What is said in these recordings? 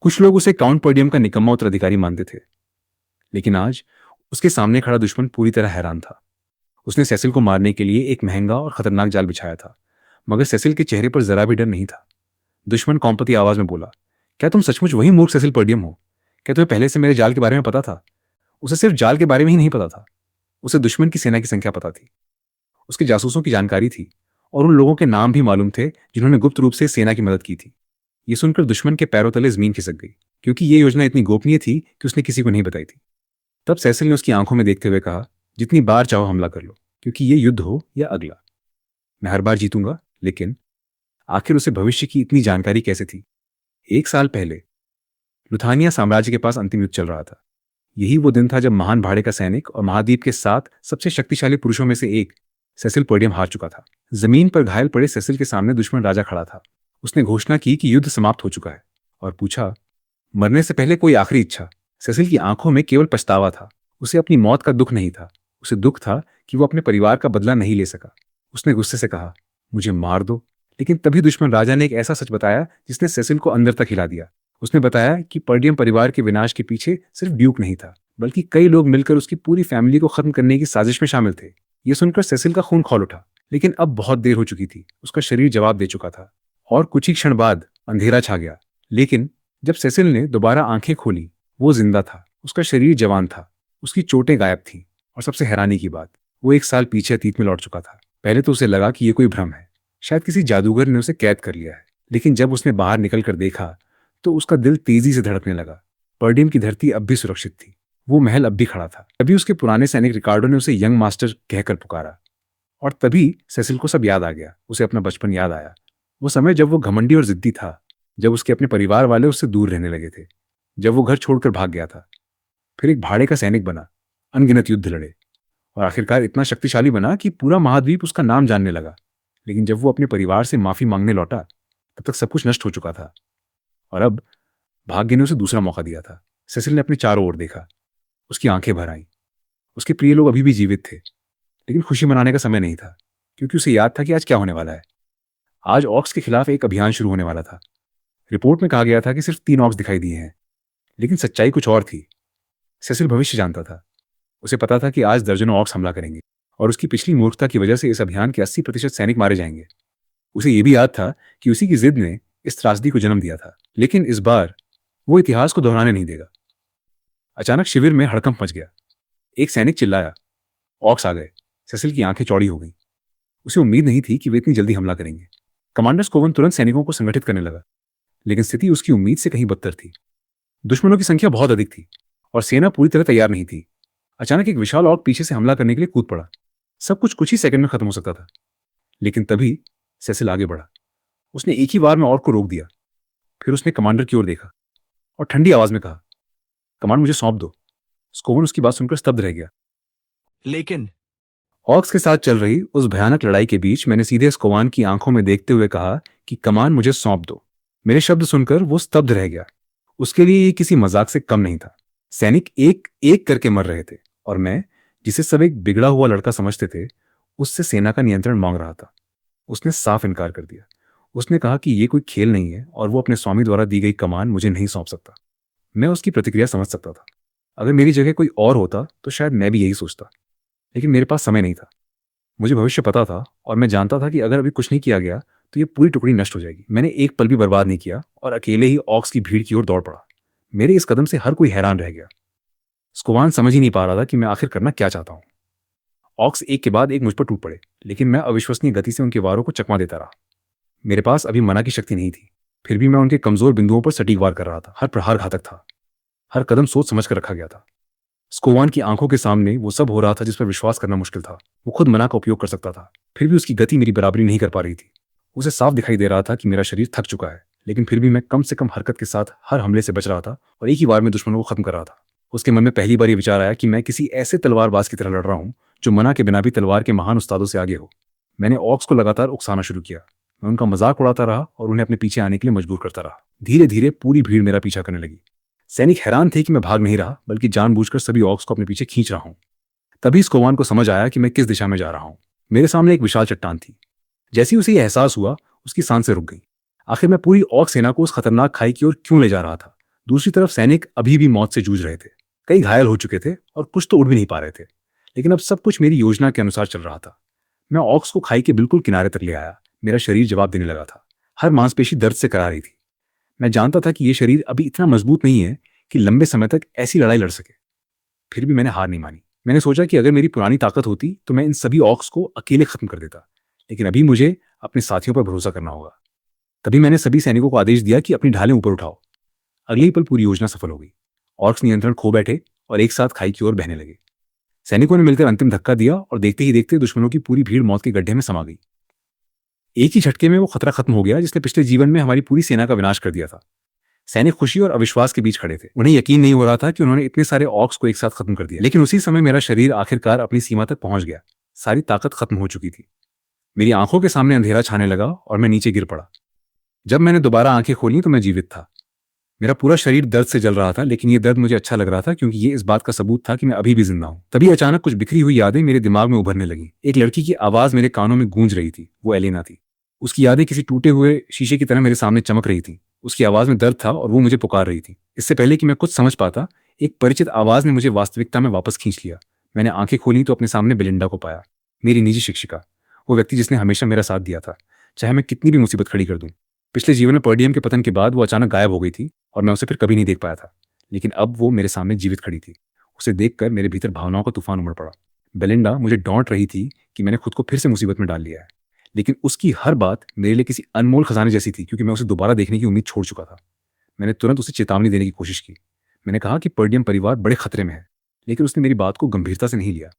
कुछ लोग उसे काउंट पर्डियम का निकम्मा उत्तराधिकारी मानते थे, लेकिन आज उसके सामने खड़ा दुश्मन पूरी तरह हैरान था। उसने सेसिल को मारने के लिए एक महंगा और खतरनाक जाल बिछाया था, मगर सेसिल के चेहरे पर जरा भी डर नहीं था। दुश्मन कौंपती आवाज में बोला, क्या तुम सचमुच वही मूर्ख सेसिल पर्डियम हो? क्या तुम्हें पहले से मेरे जाल के बारे में पता था? उसे सिर्फ जाल के बारे में ही नहीं पता था, उसे दुश्मन की सेना की संख्या पता थी, उसके जासूसों की जानकारी थी, और उन लोगों के नाम भी मालूम थे जिन्होंने गुप्त रूप से सेना की मदद की थी। ये सुनकर दुश्मन के पैरों तले जमीन खिसक गई, क्योंकि ये योजना इतनी गोपनीय थी कि उसने किसी को नहीं बताई थी। तब सेसिल ने उसकी आंखों में देखते हुए कहा, जितनी बार चाहो हमला कर लो, क्योंकि ये युद्ध हो या अगला, मैं हर बार जीतूंगा। लेकिन आखिर उसे भविष्य की इतनी जानकारी कैसे थी? 1 साल पहले लुथानिया साम्राज्य के पास अंतिम युद्ध चल रहा था। यही वो दिन था जब महान भाड़े का सैनिक और महाद्वीप के 7 सबसे शक्तिशाली पुरुषों में से एक सेसिल पर्डियम हार चुका था। जमीन पर घायल पड़े सेसिल के सामने दुश्मन राजा खड़ा था। उसने घोषणा की कि युद्ध समाप्त हो चुका है, और पूछा, मरने से पहले कोई आखिरी इच्छा? सेसिल की आंखों में केवल पछतावा था। उसे अपनी मौत का दुख नहीं था, उसे दुख था कि वो अपने परिवार का बदला नहीं ले सका। उसने गुस्से से कहा, मुझे मार दो। लेकिन तभी दुश्मन राजा ने एक ऐसा सच बताया जिसने सेसिल को अंदर तक हिला दिया। उसने बताया कि पर्डियम परिवार के विनाश के पीछे सिर्फ ड्यूक नहीं था, बल्कि कई लोग मिलकर उसकी पूरी फैमिली को खत्म करने की साजिश में शामिल थे। यह सुनकर सेसिल का खून खौल उठा, लेकिन अब बहुत देर हो चुकी थी। उसका शरीर जवाब दे चुका था, और कुछ ही क्षण बाद अंधेरा छा गया। लेकिन जब सेसिल ने दोबारा आंखें खोली, वो जिंदा था, उसका शरीर जवान था, उसकी चोटें गायब थीं, और सबसे हैरानी की बात, वो 1 साल पीछे अतीत में लौट चुका था। पहले तो उसे लगा कि ये कोई भ्रम है, शायद किसी जादूगर ने उसे कैद कर लिया है। लेकिन जब उसने बाहर निकल कर देखा तो उसका दिल तेजी से धड़कने लगा। पर्डियम की धरती अब भी सुरक्षित थी, वो महल अब भी खड़ा था। तभी उसके पुराने सैनिक रिकार्डो ने उसे यंग मास्टर कहकर पुकारा, और तभी सेसिल को सब याद आ गया। उसे अपना बचपन याद आया, वो समय जब वो घमंडी और जिद्दी था, जब उसके अपने परिवार वाले उससे दूर रहने लगे थे, जब वो घर छोड़कर भाग गया था, फिर एक भाड़े का सैनिक बना, अनगिनत युद्ध लड़े, और आखिरकार इतना शक्तिशाली बना कि पूरा महाद्वीप उसका नाम जानने लगा। लेकिन जब वो अपने परिवार से माफी मांगने लौटा, तब तक सब कुछ नष्ट हो चुका था, और अब भाग्य ने उसे दूसरा मौका दिया था। सेसिल ने अपने चारों ओर देखा, उसकी आंखें भर आईं। उसके प्रिय लोग अभी भी जीवित थे, लेकिन खुशी मनाने का समय नहीं था, क्योंकि उसे याद था कि आज क्या होने वाला है। आज ऑक्स के खिलाफ एक अभियान शुरू होने वाला था। रिपोर्ट में कहा गया था कि सिर्फ 3 ऑक्स दिखाई दिए हैं, लेकिन सच्चाई कुछ और थी। सेसिल भविष्य जानता था। उसे पता था कि आज दर्जनों ऑक्स हमला करेंगे, और उसकी पिछली मूर्खता की वजह से इस अभियान के 80% सैनिक मारे जाएंगे। उसे यह भी याद था कि उसी की जिद ने इस त्रासदी को जन्म दिया था, लेकिन इस बार वो इतिहास को दोहराने नहीं देगा। अचानक शिविर में हड़कंप मच गया। एक सैनिक चिल्लाया, ऑक्स आ गए। सेसिल की आंखें चौड़ी हो गईं। उसे उम्मीद नहीं थी कि वे इतनी जल्दी हमला करेंगे। कमांडर स्कोवन तुरंत सैनिकों को संगठित करने लगा, लेकिन स्थिति उसकी उम्मीद से कहीं बदतर थी। दुश्मनों की संख्या बहुत अधिक थी, और सेना पूरी तरह तैयार नहीं थी। अचानक एक विशाल ऑर्क पीछे से हमला करने के लिए कूद पड़ा। सब कुछ ही सेकंड में खत्म हो सकता था, लेकिन तभी सेसिल आगे बढ़ा। उसने एक ही बार में ऑर्क को रोक दिया। फिर उसने कमांडर की ओर देखा और ठंडी आवाज में कहा, कमांड मुझे सौंप दो। स्कोवन उसकी बात सुनकर स्तब्ध रह गया। लेकिन ऑक्स के साथ चल रही उस भयानक लड़ाई के बीच मैंने सीधे स्कोवान की आंखों में देखते हुए कहा कि कमान मुझे सौंप दो। मेरे शब्द सुनकर वो स्तब्ध रह गया। उसके लिए ये किसी मजाक से कम नहीं था। सैनिक एक एक करके मर रहे थे, और मैं, जिसे सब एक बिगड़ा हुआ लड़का समझते थे, उससे सेना का नियंत्रण मांग रहा था। उसने साफ इनकार कर दिया। उसने कहा कि ये कोई खेल नहीं है, और वो अपने स्वामी द्वारा दी गई कमान मुझे नहीं सौंप सकता। मैं उसकी प्रतिक्रिया समझ सकता था। अगर मेरी जगह कोई और होता तो शायद मैं भी यही सोचता, लेकिन मेरे पास समय नहीं था। मुझे भविष्य पता था, और मैं जानता था कि अगर अभी कुछ नहीं किया गया तो ये पूरी टुकड़ी नष्ट हो जाएगी। मैंने एक पल भी बर्बाद नहीं किया, और अकेले ही ऑक्स की भीड़ की ओर दौड़ पड़ा। मेरे इस कदम से हर कोई हैरान रह गया। स्कोवान समझ ही नहीं पा रहा था कि मैं आखिर करना क्या चाहता हूं। ऑक्स एक के बाद एक मुझ पर टूट पड़े, लेकिन मैं अविश्वसनीय गति से उनके वारों को चकमा देता रहा। मेरे पास अभी मना की शक्ति नहीं थी, फिर भी मैं उनके कमजोर बिंदुओं पर सटीक वार कर रहा था। हर प्रहार घातक था, हर कदम सोच समझ कर रखा गया था। स्कोवान की आंखों के सामने वो सब हो रहा था जिस पर विश्वास करना मुश्किल था। वो खुद मना का उपयोग कर सकता था, फिर भी उसकी गति मेरी बराबरी नहीं कर पा रही थी। उसे साफ दिखाई दे रहा था कि मेरा शरीर थक चुका है, लेकिन फिर भी मैं कम से कम हरकत के साथ हर हमले से बच रहा था, और एक ही बार में दुश्मनों को खत्म कर रहा था। उसके मन में पहली बार ये विचार आया कि मैं किसी ऐसे तलवारबाज की तरह लड़ रहा हूं जो मना के बिना भी तलवार के महान उस्तादों से आगे हो। मैंने ऑक्स को लगातार उकसाना शुरू किया। मैं उनका मजाक उड़ाता रहा और उन्हें अपने पीछे आने के लिए मजबूर करता रहा। धीरे धीरे पूरी भीड़ मेरा पीछा करने लगी। सैनिक हैरान थे कि मैं भाग नहीं रहा, बल्कि जानबूझकर सभी ऑक्स को अपने पीछे खींच रहा हूं। तभी स्कोवान को समझ आया कि मैं किस दिशा में जा रहा हूं। मेरे सामने एक विशाल चट्टान थी। जैसे ही उसे यह एहसास हुआ, उसकी सांसें रुक गई। आखिर मैं पूरी ऑक्स सेना को उस खतरनाक खाई की ओर क्यों ले जा रहा था? दूसरी तरफ सैनिक अभी भी मौत से जूझ रहे थे। कई घायल हो चुके थे और कुछ तो उड़ भी नहीं पा रहे थे। लेकिन अब सब कुछ मेरी योजना के अनुसार चल रहा था। मैं ऑक्स को खाई के बिल्कुल किनारे तक ले आया। मेरा शरीर जवाब देने लगा था। हर मांसपेशी दर्द से करा रही थी। मैं जानता था कि यह शरीर अभी इतना मजबूत नहीं है कि लंबे समय तक ऐसी लड़ाई लड़ सके। फिर भी मैंने हार नहीं मानी। मैंने सोचा कि अगर मेरी पुरानी ताकत होती तो मैं इन सभी ऑक्स को अकेले खत्म कर देता। लेकिन अभी मुझे अपने साथियों पर भरोसा करना होगा। तभी मैंने सभी सैनिकों को आदेश दिया कि अपनी ढालें ऊपर उठाओ। अगले ही पल पूरी योजना सफल हो गई। ऑर्क्स नियंत्रण खो बैठे और एक साथ खाई की ओर बहने लगे। सैनिकों ने मिलकर अंतिम धक्का दिया और देखते ही देखते दुश्मनों की पूरी भीड़ मौत के गड्ढे में समा गई। एक ही झटके में वो खतरा खत्म हो गया जिसने पिछले जीवन में हमारी पूरी सेना का विनाश कर दिया था। सैनिक खुशी और अविश्वास के बीच खड़े थे। उन्हें यकीन नहीं हो रहा था कि उन्होंने इतने सारे ऑक्स को एक साथ खत्म कर दिया। लेकिन उसी समय मेरा शरीर आखिरकार अपनी सीमा तक पहुंच गया। सारी ताकत खत्म हो चुकी थी। मेरी आंखों के सामने अंधेरा छाने लगा और मैं नीचे गिर पड़ा। जब मैंने दोबारा आंखें खोली तो मैं जीवित था। मेरा पूरा शरीर दर्द से जल रहा था, लेकिन ये दर्द मुझे अच्छा लग रहा था क्योंकि ये इस बात का सबूत था कि मैं अभी भी जिंदा हूं। तभी अचानक कुछ बिखरी हुई यादें मेरे दिमाग में उभरने लगी। एक लड़की की आवाज मेरे कानों में गूंज रही थी। वो एलेना थी। उसकी यादें किसी टूटे हुए शीशे की तरह मेरे सामने चमक रही थी। उसकी आवाज में दर्द था और वो मुझे पुकार रही थी। इससे पहले कि मैं कुछ समझ पाता, एक परिचित आवाज ने मुझे वास्तविकता में वापस खींच लिया। मैंने आंखें खोली तो अपने सामने बेलिंडा को पाया, मेरी निजी शिक्षिका। वो व्यक्ति जिसने हमेशा मेरा साथ दिया था, चाहे मैं कितनी भी मुसीबत खड़ी कर दूं। पिछले जीवन में पर्डियम के पतन के बाद वो अचानक गायब हो गई थी और मैं उसे फिर कभी नहीं देख पाया था। लेकिन अब वो मेरे सामने जीवित खड़ी थी। उसे देखकर मेरे भीतर भावनाओं का तूफान उमड़ पड़ा। बेलिंडा मुझे डांट रही थी कि मैंने खुद को फिर से मुसीबत में डाल लिया है। लेकिन उसकी हर बात मेरे लिए किसी अनमोल खजाने जैसी थी, क्योंकि मैं उसे दोबारा देखने की उम्मीद छोड़ चुका था। मैंने तुरंत उसे चेतावनी देने की कोशिश की। मैंने कहा कि पर्डियम परिवार बड़े खतरे में है, लेकिन उसने मेरी बात को गंभीरता से नहीं लिया।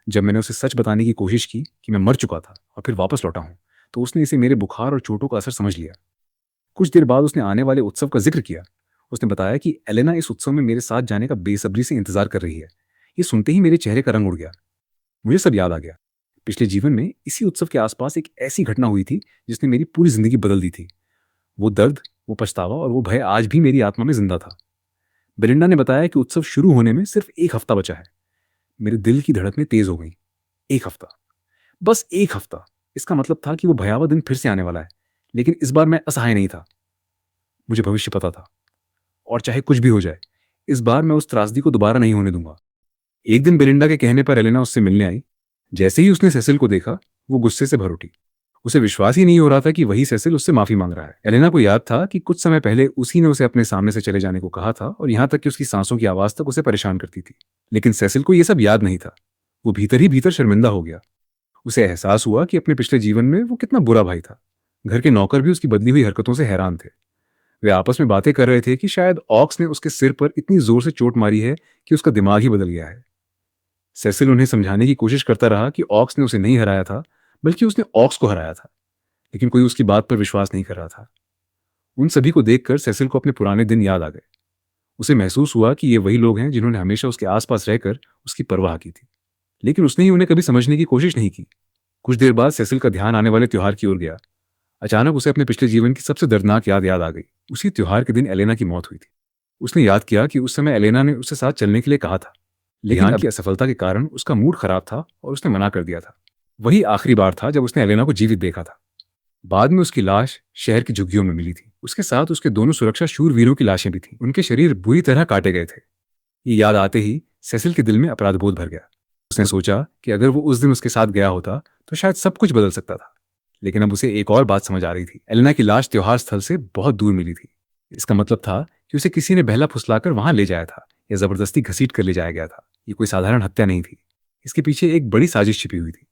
जब मैंने उसे सच बताने की कोशिश की कि मैं मर चुका था और फिर वापस लौटा हूं, तो उसने इसे मेरे बुखार और चोटों का असर समझ लिया। कुछ देर बाद उसने आने वाले उत्सव का जिक्र किया। उसने बताया कि एलेना इस उत्सव में मेरे साथ जाने का बेसब्री से इंतजार कर रही है। ये सुनते ही मेरे चेहरे का रंग उड़ गया। मुझे सब याद आ गया। पिछले जीवन में इसी उत्सव के आसपास एक ऐसी घटना हुई थी जिसने मेरी पूरी जिंदगी बदल दी थी। वो दर्द, वो पछतावा और वो भय आज भी मेरी आत्मा में जिंदा था। बेलिंडा ने बताया कि उत्सव शुरू होने में सिर्फ एक हफ्ता बचा है। मेरे दिल की धड़कनें तेज हो गई। एक हफ्ता, बस एक हफ्ता। इसका मतलब था कि वो भयावह दिन फिर से आने वाला है। लेकिन इस बार मैं असहाय नहीं था। मुझे भविष्य पता था, और चाहे कुछ भी हो जाए, इस बार मैं उस त्रासदी को दोबारा नहीं होने दूंगा। एक दिन बेलिंडा के कहने पर एलेना उससे मिलने आई। जैसे ही उसने सेसिल को देखा, वो गुस्से से भर उठी। उसे विश्वास ही नहीं हो रहा था कि वही सेसिल उससे माफी मांग रहा है। एलेना को याद था कि कुछ समय पहले उसी ने उसे अपने सामने से चले जाने को कहा था, और यहां तक कि उसकी सांसों की आवाज तक उसे परेशान करती थी। लेकिन सेसिल को यह सब याद नहीं था। वो भीतर ही भीतर शर्मिंदा हो गया। उसे एहसास हुआ कि अपने पिछले जीवन में वो कितना बुरा भाई था। घर के नौकर भी उसकी बदली हुई हरकतों से हैरान थे। वे आपस में बातें कर रहे थे कि शायद ऑक्स ने उसके सिर पर इतनी जोर से चोट मारी है कि उसका दिमाग ही बदल गया है। सेसिल उन्हें समझाने की कोशिश करता रहा कि ऑक्स ने उसे नहीं हराया था, बल्कि उसने ऑक्स को हराया था। लेकिन कोई उसकी बात पर विश्वास नहीं कर रहा था। उन सभी को देखकर सेसिल को अपने पुराने दिन याद आ गए। उसे महसूस हुआ कि ये वही लोग हैं जिन्होंने हमेशा उसके आसपास रहकर उसकी परवाह की थी। लेकिन उसने ही उन्हें कभी समझने की कोशिश नहीं की। कुछ देर बाद सेसिल का ध्यान आने वाले त्योहार की ओर गया। अचानक उसे अपने पिछले जीवन की सबसे दर्दनाक याद आ गई। उसी त्योहार के दिन एलेना की मौत हुई थी। उसने याद किया कि उस समय एलेना ने उससे साथ चलने के लिए कहा था, लेकिन ध्यान की असफलता के कारण उसका मूड खराब था और उसने मना कर दिया था। वही आखिरी बार था जब उसने एलेना को जीवित देखा था। बाद में उसकी लाश शहर की झुग्गियों में मिली थी। उसके साथ उसके दोनों सुरक्षा शूरवीरों की लाशें भी थीं। उनके शरीर बुरी तरह काटे गए थे। ये याद आते ही सेसिल के दिल में अपराध बोध भर गया। उसने सोचा कि अगर वो उस दिन उसके साथ गया होता तो शायद सब कुछ बदल सकता था। लेकिन अब उसे एक और बात समझ आ रही थी। एलेना की लाश त्योहार स्थल से बहुत दूर मिली थी। इसका मतलब था कि उसे किसी ने बहला फुसलाकर वहां ले जाया था, या जबरदस्ती घसीट कर ले जाया गया था। ये कोई साधारण हत्या नहीं थी। इसके पीछे एक बड़ी साजिश छिपी हुई थी।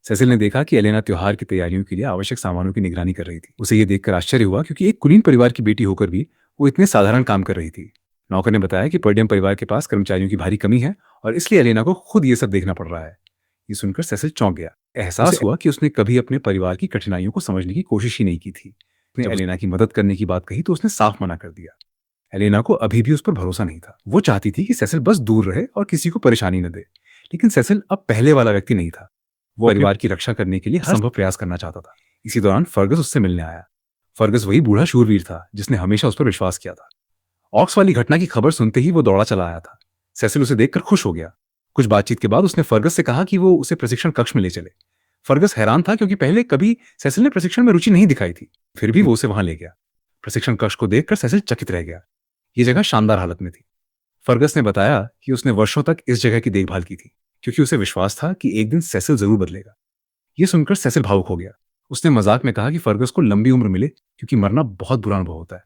सेसिल ने देखा कि एलेना त्योहार की तैयारियों के लिए आवश्यक सामानों की निगरानी कर रही थी। उसे यह देखकर आश्चर्य हुआ, क्योंकि एक कुलीन परिवार की बेटी होकर भी वो इतने साधारण काम कर रही थी। नौकर ने बताया कि पर्डियम परिवार के पास कर्मचारियों की भारी कमी है और इसलिए एलेना को खुद ये सब देखना पड़ रहा है। ये सुनकर सेसिल चौंक गया। एहसास हुआ कि उसने कभी अपने परिवार की कठिनाइयों को समझने की कोशिश ही नहीं की थी। उसने एलेना की मदद करने की बात कही तो उसने साफ मना कर दिया। एलेना को अभी भी उस पर भरोसा नहीं था। वो चाहती थी कि सेसिल बस दूर रहे और किसी को परेशानी न दे। लेकिन सेसिल अब पहले वाला व्यक्ति नहीं था। वो परिवार की रक्षा करने के लिए हर संभव प्रयास करना चाहता था। इसी दौरान फर्गस उससे मिलने आया। फर्गस वही बूढ़ा शूरवीर था जिसने हमेशा उस पर विश्वास किया था। ऑक्स वाली घटना की खबर सुनते ही वो दौड़ा चला आया था। सेसिल उसे देखकर खुश हो गया। कुछ बातचीत के बाद उसने फर्गस से कहा कि वो उसे प्रशिक्षण कक्ष में ले चले। फर्गस हैरान था, क्योंकि पहले कभी सेसिल ने प्रशिक्षण में रुचि नहीं दिखाई थी। फिर भी वो उसे वहां ले गया। प्रशिक्षण कक्ष को देखकर सेसिल चकित रह गया। ये जगह शानदार हालत में थी। फर्गस ने बताया कि उसने वर्षों तक इस जगह की देखभाल की थी क्योंकि उसे विश्वास था कि एक दिन सेसिल जरूर बदलेगा। ये सुनकर सेसिल भावुक हो गया। उसने मजाक में कहा कि फर्गस को लंबी उम्र मिले क्योंकि मरना बहुत बुरा अनुभव होता है।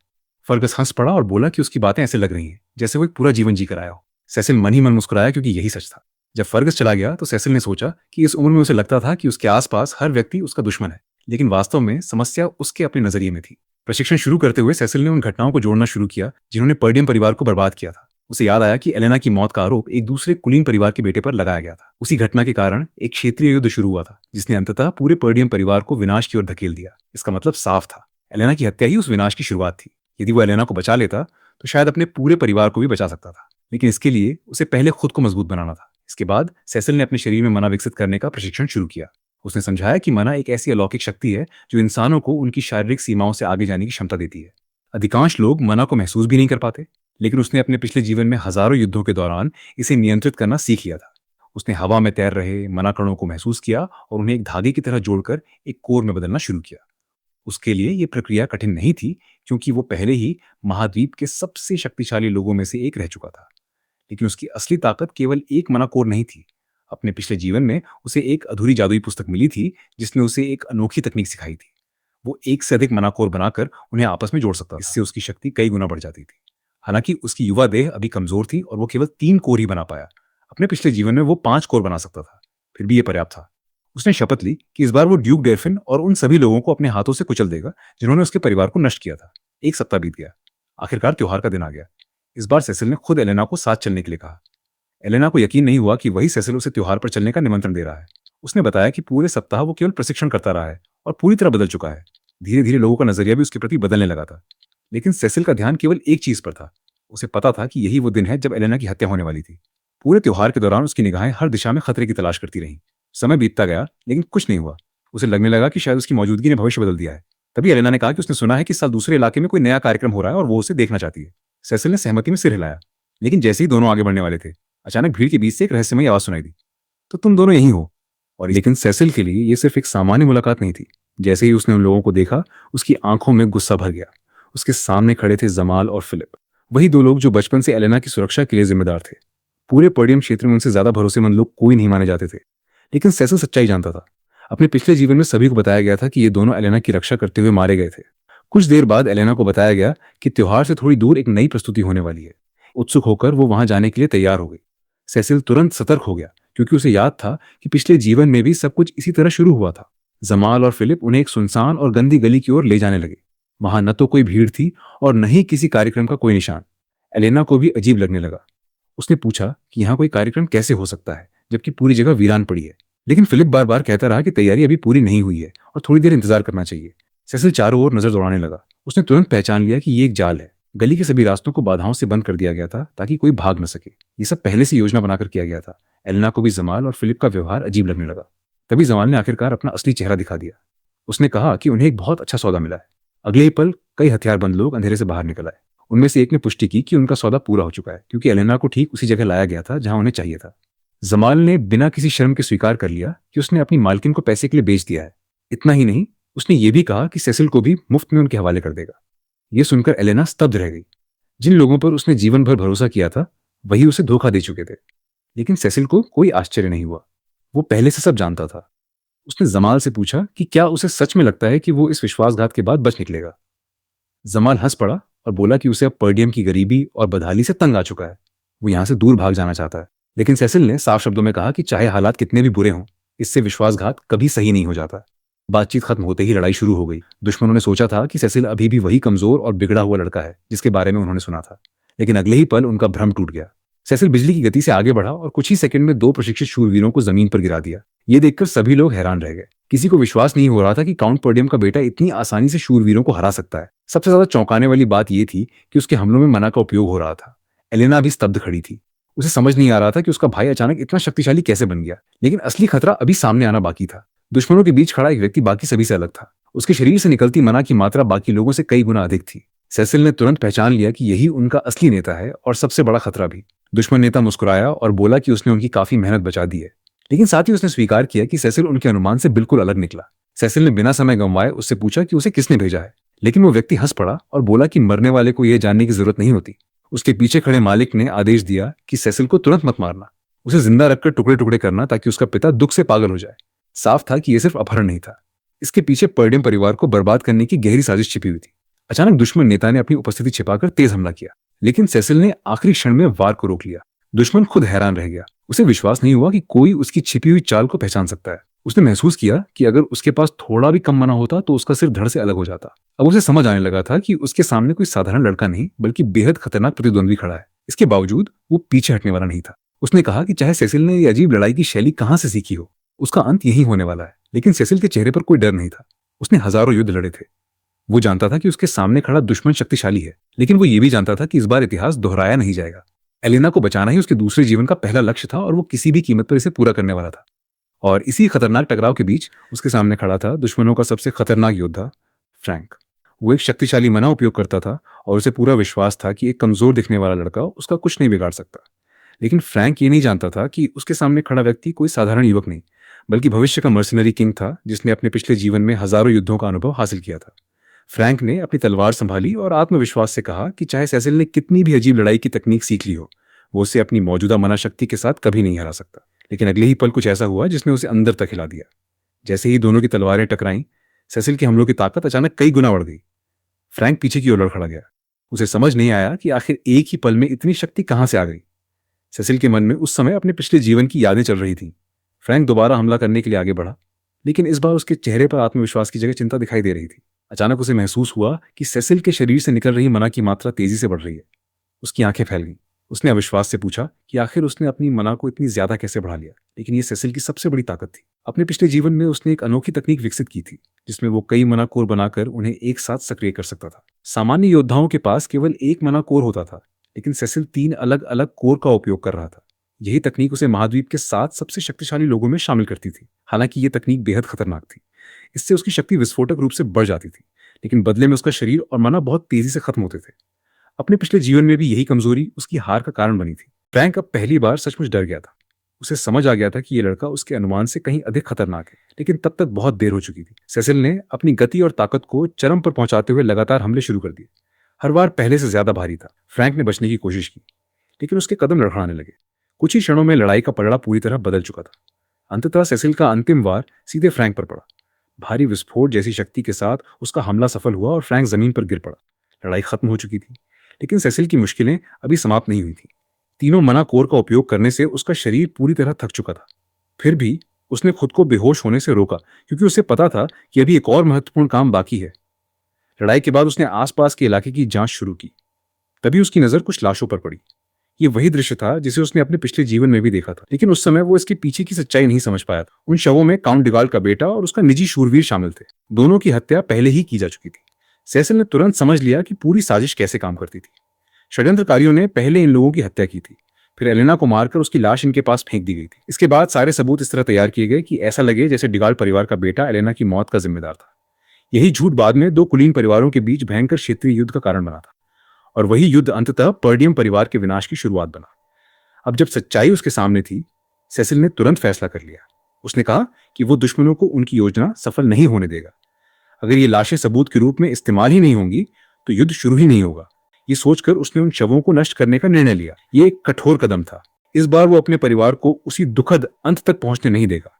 फर्गस हंस पड़ा और बोला कि उसकी बातें ऐसे लग रही हैं जैसे वो एक पूरा जीवन जी कर आया हो। सेसिल मन ही मन मुस्कुराया क्योंकि यही सच था। जब फर्गस चला गया तो सेसिल ने सोचा कि इस उम्र में उसे लगता था कि उसके आसपास हर व्यक्ति उसका दुश्मन है, लेकिन वास्तव में समस्या उसके अपने नजरिए में थी। प्रशिक्षण शुरू करते हुए सेसिल ने उन घटनाओं को जोड़ना शुरू किया जिन्होंने पर्डियम परिवार को बर्बाद किया था। उसे याद आया कि एलेना की मौत का आरोप एक दूसरे कुलीन परिवार के बेटे पर लगाया गया था। उसी घटना के कारण एक क्षेत्रीय युद्ध शुरू हुआ था जिसने अंततः पूरे पर्डियम परिवार को विनाश की ओर धकेल दिया। इसका मतलब साफ था, एलेना की हत्या ही उस विनाश की शुरुआत थी। यदि वो एलेना को बचा लेता तो शायद अपने पूरे परिवार को भी बचा सकता था, लेकिन इसके लिए उसे पहले खुद को मजबूत बनाना था। इसके बाद सेसिल ने अपने शरीर में मना विकसित करने का प्रशिक्षण शुरू किया। उसने समझाया कि मना एक ऐसी अलौकिक शक्ति है जो इंसानों को उनकी शारीरिक सीमाओं से आगे जाने की क्षमता देती है। अधिकांश लोग मना को महसूस भी नहीं कर पाते, लेकिन उसने अपने पिछले जीवन में हजारों युद्धों के दौरान इसे नियंत्रित करना सीख लिया था। उसने हवा में तैर रहे मना कणों को महसूस किया और उन्हें एक धागे की तरह जोड़कर एक कोर में बदलना शुरू किया। उसके लिए यह प्रक्रिया कठिन नहीं थी क्योंकि वो पहले ही महाद्वीप के सबसे शक्तिशाली लोगों में से एक रह चुका था। लेकिन उसकी असली ताकत केवल एक मना कोर नहीं थी। अपने पिछले जीवन में उसे एक अधूरी जादुई पुस्तक मिली थी जिसने उसे एक अनोखी तकनीक सिखाई थी। वो एक से अधिक मना कोर बनाकर उन्हें आपस में जोड़ सकता था। इससे उसकी शक्ति कई गुना बढ़ जाती थी। हालांकि उसकी युवा देह अभी कमजोर थी और वो केवल 3 कोर ही बना पाया। अपने पिछले जीवन में वो 5 कोर बना सकता था, फिर भी ये पर्याप्त था। उसने शपथ ली कि इस बार वो ड्यूक डेरफिन और उन सभी लोगों को अपने हाथों से कुचल देगा जिन्होंने उसके परिवार को नष्ट किया था। एक सप्ताह बीत गया। आखिरकार त्योहार का दिन आ गया। इस बार सेसिल ने खुद एलेना को साथ चलने के लिए कहा। एलेना को यकीन नहीं हुआ कि वही सेसिल उसे त्योहार पर चलने का निमंत्रण दे रहा है। उसने बताया कि पूरे सप्ताह वो केवल प्रशिक्षण करता रहा है और पूरी तरह बदल चुका है। धीरे धीरे लोगों का नजरिया भी उसके प्रति बदलने लगा था। लेकिन सेसिल का ध्यान केवल एक चीज पर था। उसे पता था कि यही वो दिन है जब एलेना की हत्या होने वाली थी। पूरे त्योहार के दौरान उसकी निगाहें हर दिशा में खतरे की तलाश करती रहीं। समय बीतता गया लेकिन कुछ नहीं हुआ। उसे लगने लगा कि शायद उसकी मौजूदगी ने भविष्य बदल दिया है। तभी एलेना ने कहा कि उसने सुना है कि इस साल दूसरे इलाके में कोई नया कार्यक्रम हो रहा है और वो उसे देखना चाहती है। सेसिल ने सहमति में सिर हिलाया, लेकिन जैसे ही दोनों आगे बढ़ने वाले थे, अचानक भीड़ के बीच से एक रहस्यमयी आवाज सुनाई दी, तो तुम दोनों यहीं हो। और लेकिन सेसिल के लिए ये सिर्फ एक सामान्य मुलाकात नहीं थी। जैसे ही उसने उन लोगों को देखा, उसकी आंखों में गुस्सा भर गया। उसके सामने खड़े थे जमाल और फिलिप, वही 2 लोग जो बचपन से एलेना की सुरक्षा के लिए जिम्मेदार थे। पूरे पर्डियम क्षेत्र में उनसे ज्यादा भरोसेमंद लोग कोई नहीं माने जाते थे, लेकिन सेसिल सच्चाई जानता था। अपने पिछले जीवन में सभी को बताया गया था कि ये दोनों एलेना की रक्षा करते हुए मारे गए थे। कुछ देर बाद एलेना को बताया गया कि त्योहार से थोड़ी दूर एक नई प्रस्तुति होने वाली है। उत्सुक होकर वो वहां जाने के लिए तैयार हो गई। सेसिल तुरंत सतर्क हो गया क्योंकि उसे याद था कि पिछले जीवन में भी सब कुछ इसी तरह शुरू हुआ था। जमाल और फिलिप उन्हें एक सुनसान और गंदी गली की ओर ले जाने लगे। वहां न तो कोई भीड़ थी और न ही किसी कार्यक्रम का कोई निशान। एलेना को भी अजीब लगने लगा। उसने पूछा कि यहाँ कोई कार्यक्रम कैसे हो सकता है जबकि पूरी जगह वीरान पड़ी है। लेकिन फिलिप बार बार कहता रहा कि तैयारी अभी पूरी नहीं हुई है और थोड़ी देर इंतजार करना चाहिए। सेसिल चारों ओर नजर दौड़ाने लगा। उसने तुरंत पहचान लिया कि ये एक जाल है। गली के सभी रास्तों को बाधाओं से बंद कर दिया गया था ताकि कोई भाग न सके। ये सब पहले से योजना बनाकर किया गया था। एलेना को भी जमाल और फिलिप का व्यवहार अजीब लगने लगा। तभी जमाल ने आखिरकार अपना असली चेहरा दिखा दिया। उसने कहा कि उन्हें एक बहुत अच्छा सौदा मिला है। अगले ही पल कई हथियारबंद लोग अंधेरे से बाहर निकल आए। उनमें से एक ने पुष्टि की कि उनका सौदा पूरा हो चुका है क्योंकि एलेना को ठीक उसी जगह लाया गया था जहां उन्हें चाहिए था। जमाल ने बिना किसी शर्म के स्वीकार कर लिया कि उसने अपनी मालकिन को पैसे के लिए बेच दिया है। इतना ही नहीं, उसने ये भी कहा कि सेसिल को भी मुफ्त में उनके हवाले कर देगा। यह सुनकर एलेना स्तब्ध रह गई। जिन लोगों पर उसने जीवन भर भरोसा किया था वही उसे धोखा दे चुके थे। लेकिन सेसिल को कोई आश्चर्य नहीं हुआ। वो पहले से सब जानता था। उसने जमाल से पूछा कि क्या उसे सच में लगता है कि वो इस विश्वासघात के बाद बच निकलेगा। जमाल हंस पड़ा और बोला कि उसे अब पर्डियम की गरीबी और बदहाली से तंग आ चुका है। वो यहां से दूर भाग जाना चाहता है। लेकिन सेसिल ने साफ शब्दों में कहा कि चाहे हालात कितने भी बुरे हों, इससे विश्वासघात कभी सही नहीं हो जाता। बातचीत खत्म होते ही लड़ाई शुरू हो गई। दुश्मनों ने सोचा था कि सेसिल अभी भी वही कमजोर और बिगड़ा हुआ लड़का है जिसके बारे में उन्होंने सुना था, लेकिन अगले ही पल उनका भ्रम टूट गया। सेसिल बिजली की गति से आगे बढ़ा और कुछ ही सेकंड में 2 प्रशिक्षित शूरवीरों को जमीन पर गिरा दिया। ये देखकर सभी लोग हैरान रह गए। किसी को विश्वास नहीं हो रहा था कि काउंट पर्डियम का बेटा इतनी आसानी से शूरवीरों को हरा सकता है। सबसे ज्यादा चौंकाने वाली बात यह थी कि उसके हमलों में मना का उपयोग हो रहा था। एलेना भी स्तब्ध खड़ी थी। उसे समझ नहीं आ रहा था कि उसका भाई अचानक इतना शक्तिशाली कैसे बन गया। लेकिन असली खतरा अभी सामने आना बाकी था। दुश्मनों के बीच खड़ा एक व्यक्ति बाकी सभी से अलग था। उसके शरीर से निकलती मना की मात्रा बाकी लोगों से कई गुना अधिक थी। सेसिल ने तुरंत पहचान लिया कि यही उनका असली नेता है और सबसे बड़ा खतरा भी। दुश्मन नेता मुस्कुराया और बोला कि उसने उनकी काफी मेहनत बचा दी है, लेकिन साथ ही उसने स्वीकार किया कि सेसिल उनके अनुमान से बिल्कुल अलग निकला। सेसिल ने बिना समय गंवाए उससे पूछा कि उसे किसने भेजा है, लेकिन वो व्यक्ति हंस पड़ा और बोला कि मरने वाले को यह जानने की जरूरत नहीं होती। उसके पीछे खड़े मालिक ने आदेश दिया कि सेसिल को तुरंत मत मारना, उसे जिंदा रखकर टुकड़े टुकड़े करना ताकि उसका पिता दुख से पागल हो जाए। साफ था कि यह सिर्फ अपहरण नहीं था, इसके पीछे पर्डियम परिवार को बर्बाद करने की गहरी साजिश छिपी हुई थी। अचानक दुश्मन नेता ने अपनी उपस्थिति छिपाकर तेज हमला किया, लेकिन सेसिल ने आखिरी क्षण में वार को रोक लिया। दुश्मन खुद हैरान रह गया, उसे विश्वास नहीं हुआ कि कोई उसकी छिपी हुई चाल को पहचान सकता है। उसने महसूस किया कि अगर उसके पास थोड़ा भी कम मना होता तो उसका सिर धड़ से अलग हो जाता। अब उसे समझ आने लगा था कि उसके सामने कोई साधारण लड़का नहीं बल्कि बेहद खतरनाक प्रतिद्वंद्वी खड़ा है। इसके बावजूद वो पीछे हटने वाला नहीं था। उसने कहा कि चाहे सेसिल ने ये अजीब लड़ाई की शैली कहां से सीखी हो, उसका अंत यही होने वाला है। लेकिन सेसिल के चेहरे पर कोई डर नहीं था। उसने हजारों युद्ध लड़े थे। वो जानता था कि उसके सामने खड़ा दुश्मन शक्तिशाली है, लेकिन वो ये भी जानता था कि इस बार इतिहास दोहराया नहीं जाएगा। एलेना को बचाना ही उसके दूसरे जीवन का पहला लक्ष्य था और वो किसी भी कीमत पर इसे पूरा करने वाला था। और इसी खतरनाक टकराव के बीच उसके सामने खड़ा था दुश्मनों का सबसे खतरनाक योद्धा, फ्रैंक। वो एक शक्तिशाली मना उपयोग करता था और उसे पूरा विश्वास था कि एक कमजोर दिखने वाला लड़का उसका कुछ नहीं बिगाड़ सकता। लेकिन फ्रैंक ये नहीं जानता था कि उसके सामने खड़ा व्यक्ति कोई साधारण युवक नहीं, बल्कि भविष्य का मर्सिनरी किंग था, जिसने अपने पिछले जीवन में हजारों युद्धों का अनुभव हासिल किया था। फ्रैंक ने अपनी तलवार संभाली और आत्मविश्वास से कहा कि चाहे सेसिल ने कितनी भी अजीब लड़ाई की तकनीक सीख ली हो, वो उसे अपनी मौजूदा मना शक्ति के साथ कभी नहीं हरा सकता। लेकिन अगले ही पल कुछ ऐसा हुआ जिसने उसे अंदर तक हिला दिया। जैसे ही दोनों की तलवारें टकराईं, सेसिल के हमलों की ताकत अचानक कई गुना बढ़ गई। फ्रैंक पीछे की ओर लड़ खड़ा गया। उसे समझ नहीं आया कि आखिर एक ही पल में इतनी शक्ति कहां से आ गई। सेसिल के मन में उस समय अपने पिछले जीवन की यादें चल रही थीं। फ्रैंक दोबारा हमला करने के लिए आगे बढ़ा, लेकिन इस बार उसके चेहरे पर आत्मविश्वास की जगह चिंता दिखाई दे रही थी। अचानक उसे महसूस हुआ कि सेसिल के शरीर से निकल रही मना की मात्रा तेजी से बढ़ रही है। उसकी आंखें फैल गईं। उसने अविश्वास से पूछा कि आखिर उसने अपनी मना को इतनी ज्यादा कैसे बढ़ा लिया। लेकिन ये सेसिल की सबसे बड़ी ताकत थी। अपने पिछले जीवन में उसने एक अनोखी तकनीक विकसित की थी, जिसमें वो कई मना कोर बनाकर उन्हें एक साथ सक्रिय कर सकता था। सामान्य योद्धाओं के पास केवल एक मना कोर होता था, लेकिन सेसिल 3 अलग अलग कोर का उपयोग कर रहा था। यही तकनीक उसे महाद्वीप के 7 सबसे शक्तिशाली लोगों में शामिल करती थी। हालांकि ये तकनीक बेहद खतरनाक थी। इससे उसकी शक्ति विस्फोटक रूप से बढ़ जाती थी, लेकिन बदले में उसका शरीर और मना बहुत तेजी से खत्म होते थे। अपने पिछले जीवन में भी यही कमजोरी उसकी हार का कारण बनी थी। फ्रैंक अब पहली बार सचमुच डर गया था। उसे समझ आ गया था कि यह लड़का उसके अनुमान से कहीं अधिक खतरनाक है, लेकिन तब तक बहुत देर हो चुकी थी। सेसिल ने अपनी गति और ताकत को चरम पर पहुंचाते हुए लगातार हमले शुरू कर दिए। हर बार पहले से ज्यादा भारी था। फ्रैंक ने बचने की कोशिश की, लेकिन उसके कदम लड़खड़ाने लगे। कुछ ही क्षणों में लड़ाई का पलड़ा पूरी तरह बदल चुका था। अंततः सेसिल का अंतिम वार सीधे फ्रैंक पर पड़ा। भारी विस्फोट जैसी शक्ति के साथ उसका हमला सफल हुआ और फ्रैंक जमीन पर गिर पड़ा। लड़ाई खत्म हो चुकी थी, लेकिन सेसिल की मुश्किलें अभी समाप्त नहीं हुई थी। तीनों मना कोर का उपयोग करने से उसका शरीर पूरी तरह थक चुका था। फिर भी उसने खुद को बेहोश होने से रोका, क्योंकि उसे पता था कि अभी एक और महत्वपूर्ण काम बाकी है। लड़ाई के बाद उसने आसपास के इलाके की जांच शुरू की। तभी उसकी नजर कुछ लाशों पर पड़ी। ये वही दृश्य था जिसे उसने अपने पिछले जीवन में भी देखा था, लेकिन उस समय वो इसके पीछे की सच्चाई नहीं समझ पाया था। उन शवों में काउंट डिगाल का बेटा और उसका निजी शूरवीर शामिल थे। दोनों की हत्या पहले ही की जा चुकी थी। सेसिल ने तुरंत समझ लिया कि पूरी साजिश कैसे काम करती थी। षड्यंत्रकारियों ने पहले इन लोगों की हत्या की थी, फिर एलेना को मारकर उसकी लाश इनके पास फेंक दी गई थी। इसके बाद सारे सबूत इस तरह तैयार किए गए कि ऐसा लगे जैसे डिगाल परिवार का बेटा एलेना की मौत का जिम्मेदार था। यही झूठ बाद में 2 कुलीन परिवारों के बीच भयंकर क्षेत्रीय युद्ध का कारण बना था, और वही युद्ध अंततः पर्डियम परिवार के विनाश की शुरुआत बना। अब जब सच्चाई उसके सामने थी, सेसिल ने तुरंत फैसला कर लिया। उसने कहा कि वो दुश्मनों को उनकी योजना सफल नहीं होने देगा। अगर ये लाशें सबूत के रूप में इस्तेमाल ही नहीं होंगी तो युद्ध शुरू ही नहीं होगा। ये सोचकर उसने उन शवों को नष्ट करने का निर्णय लिया। ये एक कठोर कदम था। इस बार वो अपने परिवार को उसी दुखद अंत तक पहुंचने नहीं देगा।